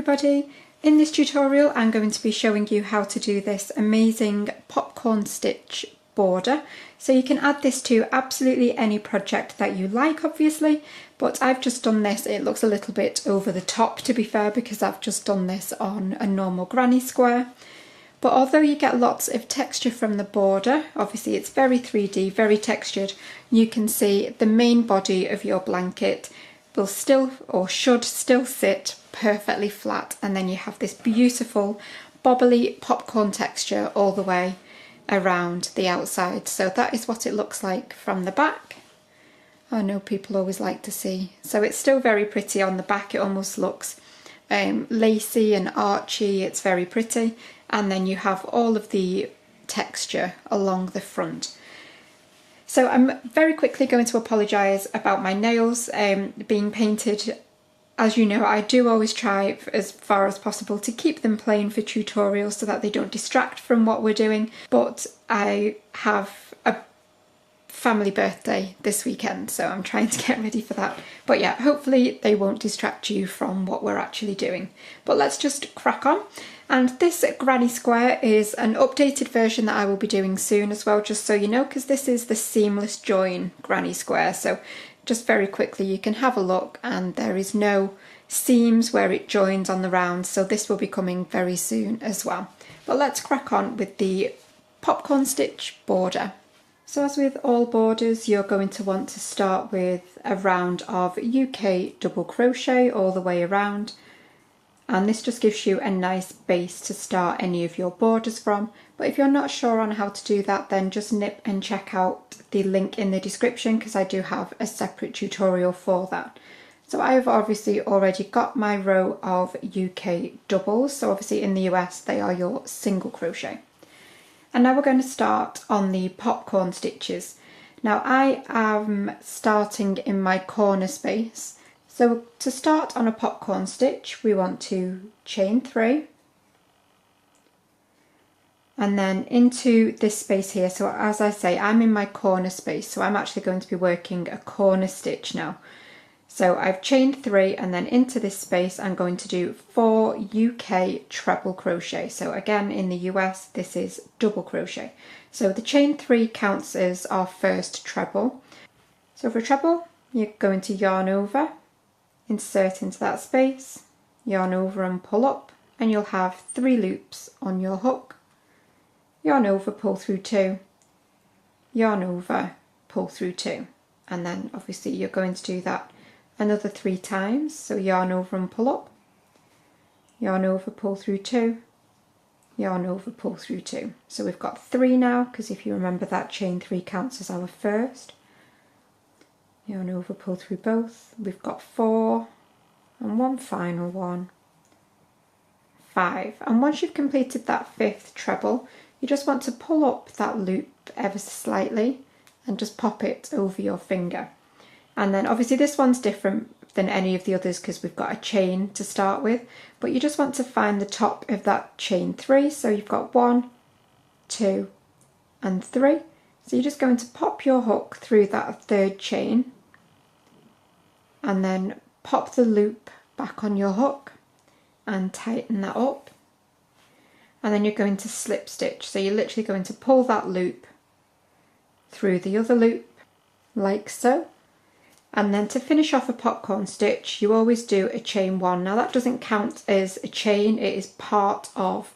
everybody. In this tutorial I'm going to be showing you how to do this amazing popcorn stitch border. So you can add this to absolutely any project that you like, obviously, but I've just done this. It looks a little bit over the top, to be fair, because I've just done this on a normal granny square. But although you get lots of texture from the border, obviously it's very 3D, very textured, you can see the main body of your blanket will still, or should still, sit perfectly flat, and then you have this beautiful bobbly popcorn texture all the way around the outside. So that is what it looks like from the back. I know people always like to see. So it's still very pretty on the back. It almost looks lacy and archy. It's very pretty. And then you have all of the texture along the front. So I'm very quickly going to apologise about my nails being painted. As you know, I do always try as far as possible to keep them plain for tutorials so that they don't distract from what we're doing. But I have a family birthday this weekend, so I'm trying to get ready for that. But yeah, hopefully they won't distract you from what we're actually doing. But let's just crack on. And this granny square is an updated version that I will be doing soon as well, just so you know, because this is the seamless join granny square. So just very quickly you can have a look, and there is no seams where it joins on the round, so this will be coming very soon as well. But let's crack on with the popcorn stitch border. So as with all borders, you're going to want to start with a round of UK double crochet all the way around. And this just gives you a nice base to start any of your borders from. But if you're not sure on how to do that, then just nip and check out the link in the description, because I do have a separate tutorial for that. So I've obviously already got my row of UK doubles. So obviously in the US, they are your single crochet. And now we're going to start on the popcorn stitches. Now I am starting in my corner space. So to start on a popcorn stitch, we want to chain 3 and then into this space here. So as I say, I'm in my corner space, so I'm actually going to be working a corner stitch now. So I've chained 3, and then into this space I'm going to do 4 UK treble crochet. So again, in the US this is double crochet. So the chain 3 counts as our first treble. So for a treble, you're going to yarn over, insert into that space, yarn over and pull up, and you'll have 3 loops on your hook. Yarn over, pull through 2, yarn over, pull through 2, and then obviously you're going to do that another 3 times. So yarn over and pull up, yarn over, pull through 2, yarn over, pull through 2. So we've got 3 now, because if you remember, that chain 3 counts as our first. Yarn over, pull through both. We've got 4 and one final one, 5. And once you've completed that 5th treble, you just want to pull up that loop ever so slightly and just pop it over your finger. And then obviously this one's different than any of the others because we've got a chain to start with, but you just want to find the top of that chain 3. So you've got 1, 2 and 3. So you're just going to pop your hook through that 3rd chain and then pop the loop back on your hook and tighten that up. And then you're going to slip stitch. So you're literally going to pull that loop through the other loop like so. And then to finish off a popcorn stitch, you always do a chain 1. Now that doesn't count as a chain, it is part of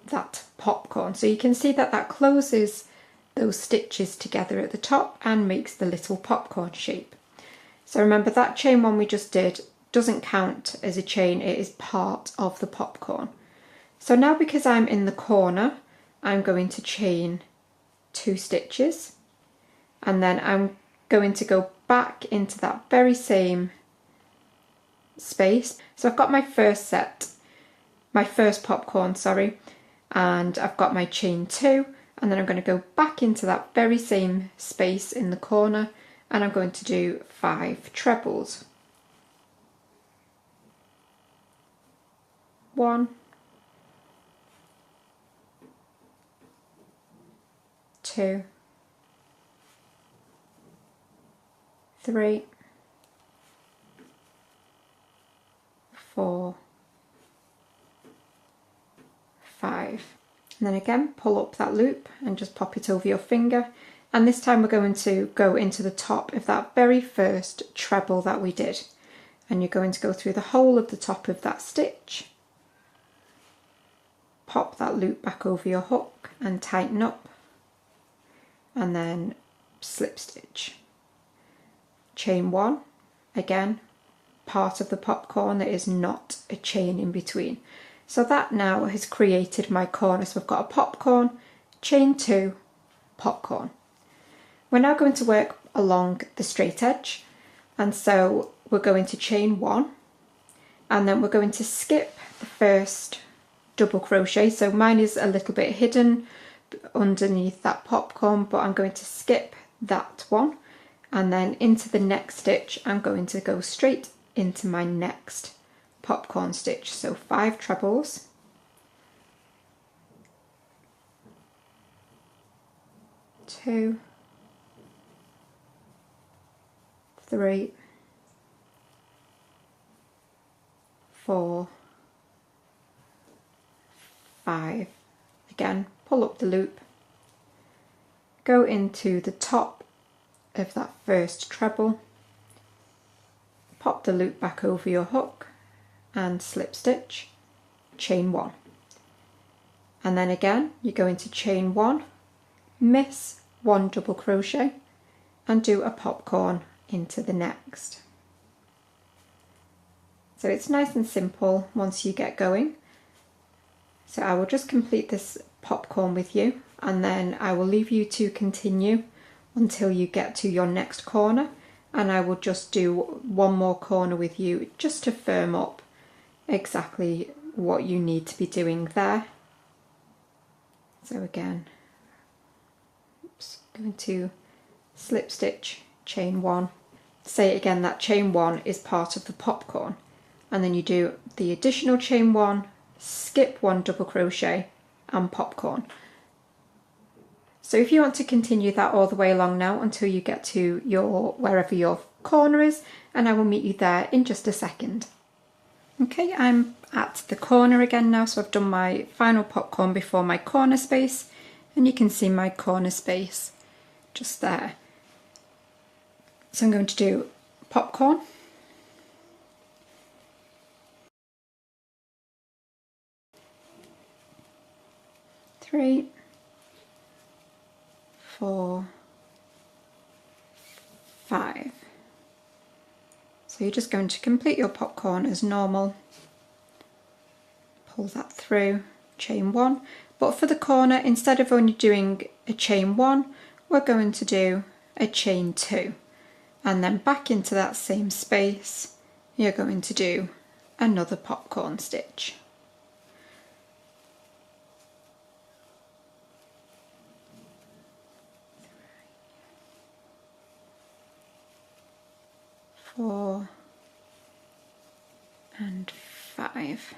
that popcorn. So you can see that that closes those stitches together at the top and makes the little popcorn shape. So remember, that chain 1 we just did doesn't count as a chain, it is part of the popcorn. So now, because I'm in the corner, I'm going to chain 2 stitches, and then I'm going to go back into that very same space. So I've got my first popcorn, and I've got my chain 2, and then I'm going to go back into that very same space in the corner, and I'm going to do 5 trebles. 1, 2, 3, 4, 5. And then again, pull up that loop and just pop it over your finger. And this time we're going to go into the top of that very first treble that we did. And you're going to go through the whole of the top of that stitch. Pop that loop back over your hook and tighten up. And then slip stitch. Chain 1, again, part of the popcorn, there is not a chain in between. So that now has created my corner. So we've got a popcorn, chain 2, popcorn. We're now going to work along the straight edge, and so we're going to chain 1, and then we're going to skip the first double crochet. So mine is a little bit hidden underneath that popcorn, but I'm going to skip that one, and then into the next stitch I'm going to go straight into my next popcorn stitch. So 5 trebles, 2, 3, 4, 5. Again, pull up the loop, go into the top of that first treble, pop the loop back over your hook and slip stitch, chain 1. And then again, you're going to chain 1, miss 1 double crochet and do a popcorn into the next. So it's nice and simple once you get going. So I will just complete this popcorn with you, and then I will leave you to continue until you get to your next corner, and I will just do one more corner with you just to firm up exactly what you need to be doing there. So again, going to slip stitch, chain 1. Say it again, that chain 1 is part of the popcorn, and then you do the additional chain 1, skip 1 double crochet and popcorn. So if you want to continue that all the way along now until you get to your wherever your corner is, and I will meet you there in just a second. Okay, I'm at the corner again now, so I've done my final popcorn before my corner space, and you can see my corner space just there. So I'm going to do popcorn, three, 4, 5. So you're just going to complete your popcorn as normal, pull that through, chain 1, but for the corner, instead of only doing a chain 1, we're going to do a chain 2, and then back into that same space you're going to do another popcorn stitch. Four and 5.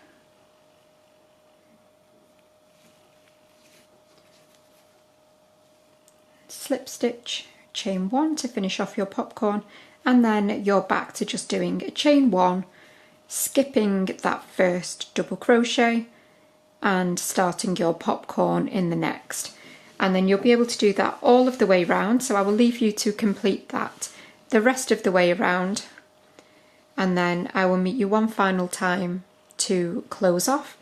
Slip stitch, chain 1 to finish off your popcorn, and then you're back to just doing a chain 1, skipping that first double crochet and starting your popcorn in the next, and then you'll be able to do that all of the way round. So I will leave you to complete that the rest of the way around, and then I will meet you one final time to close off,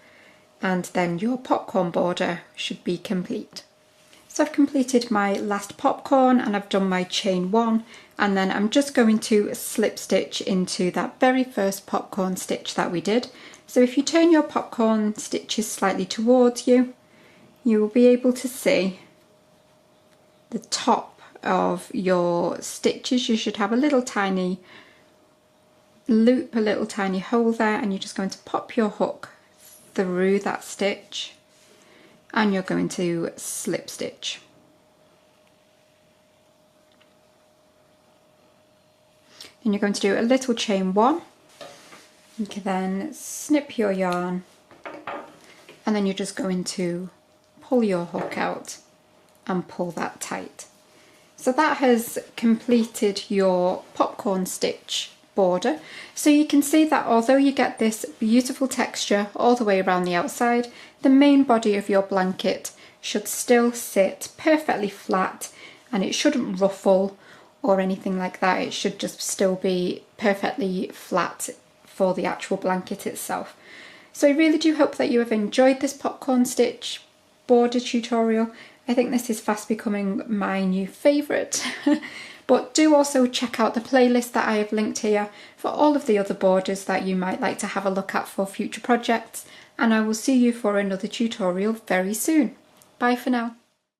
and then your popcorn border should be complete. So I've completed my last popcorn and I've done my chain 1, and then I'm just going to slip stitch into that very first popcorn stitch that we did. So if you turn your popcorn stitches slightly towards you, you will be able to see the top of your stitches. You should have a little tiny loop, a little tiny hole there, and you're just going to pop your hook through that stitch and you're going to slip stitch. And you're going to do a little chain 1. You can then snip your yarn, and then you're just going to pull your hook out and pull that tight. So that has completed your popcorn stitch border. So you can see that although you get this beautiful texture all the way around the outside, the main body of your blanket should still sit perfectly flat, and it shouldn't ruffle or anything like that. It should just still be perfectly flat for the actual blanket itself. So I really do hope that you have enjoyed this popcorn stitch border tutorial. I think this is fast becoming my new favourite. But do also check out the playlist that I have linked here for all of the other borders that you might like to have a look at for future projects, and I will see you for another tutorial very soon. Bye for now.